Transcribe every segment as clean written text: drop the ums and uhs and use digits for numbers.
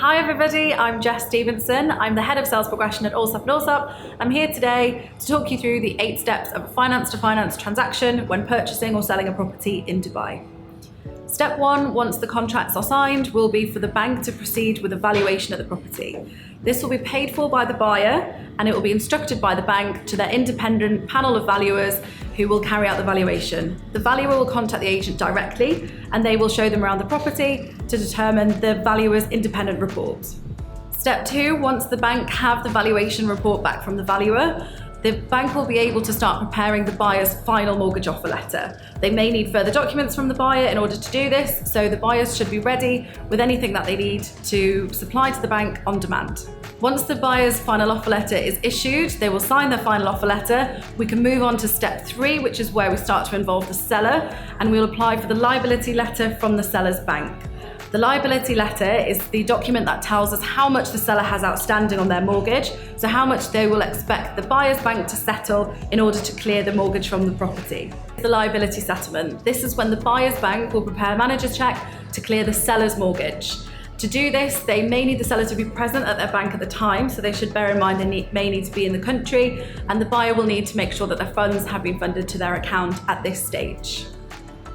Hi everybody, I'm Jess Stephenson. I'm the Head of Sales Progression at Allsop. I'm here today to talk you through the 8 steps of a finance-to-finance transaction when purchasing or selling a property in Dubai. Step 1, once the contracts are signed, will be for the bank to proceed with a valuation of the property. This will be paid for by the buyer and it will be instructed by the bank to their independent panel of valuers who will carry out the valuation. The valuer will contact the agent directly and they will show them around the property to determine the valuer's independent report. Step 2, once the bank have the valuation report back from the valuer, the bank will be able to start preparing the buyer's final mortgage offer letter. They may need further documents from the buyer in order to do this, so the buyers should be ready with anything that they need to supply to the bank on demand. Once the buyer's final offer letter is issued, they will sign their final offer letter. We can move on to step 3, which is where we start to involve the seller, and we'll apply for the liability letter from the seller's bank. The liability letter is the document that tells us how much the seller has outstanding on their mortgage, so how much they will expect the buyer's bank to settle in order to clear the mortgage from the property. The liability settlement. This is when the buyer's bank will prepare a manager's check to clear the seller's mortgage. To do this, they may need the seller to be present at their bank at the may so they should bear in mind they may need to be in the country, and the buyer will need to make sure that their funds have been funded to their account at this stage.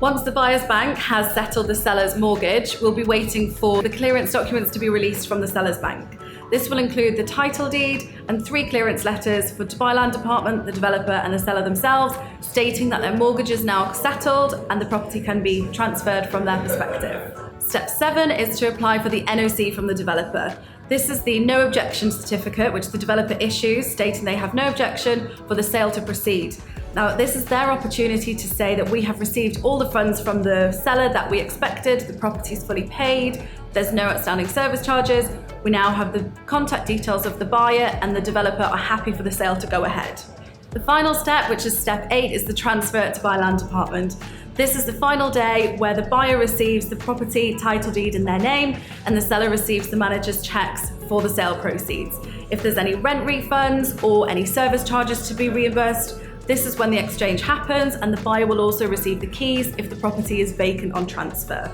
Once the buyer's bank has settled the seller's mortgage, we'll be waiting for the clearance documents to be released from the seller's bank. This will include the title deed and 3 clearance letters for Dubai Land Department, the developer and the seller themselves, stating that their mortgage is now settled and the property can be transferred from their perspective. Step 7 is to apply for the NOC from the developer. This is the no objection certificate which the developer issues, stating they have no objection for the sale to proceed. Now, this is their opportunity to say that we have received all the funds from the seller that we expected, the property is fully paid, there's no outstanding service charges, we now have the contact details of the buyer and the developer are happy for the sale to go ahead. The final step, which is step 8, is the transfer to Dubai Land Department. This is the final day where the buyer receives the property title deed in their name and the seller receives the manager's checks for the sale proceeds. If there's any rent refunds or any service charges to be reimbursed, this is when the exchange happens and the buyer will also receive the keys if the property is vacant on transfer.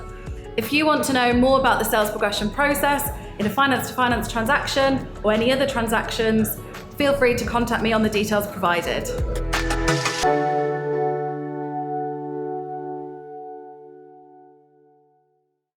If you want to know more about the sales progression process in a finance-to-finance transaction or any other transactions, feel free to contact me on the details provided.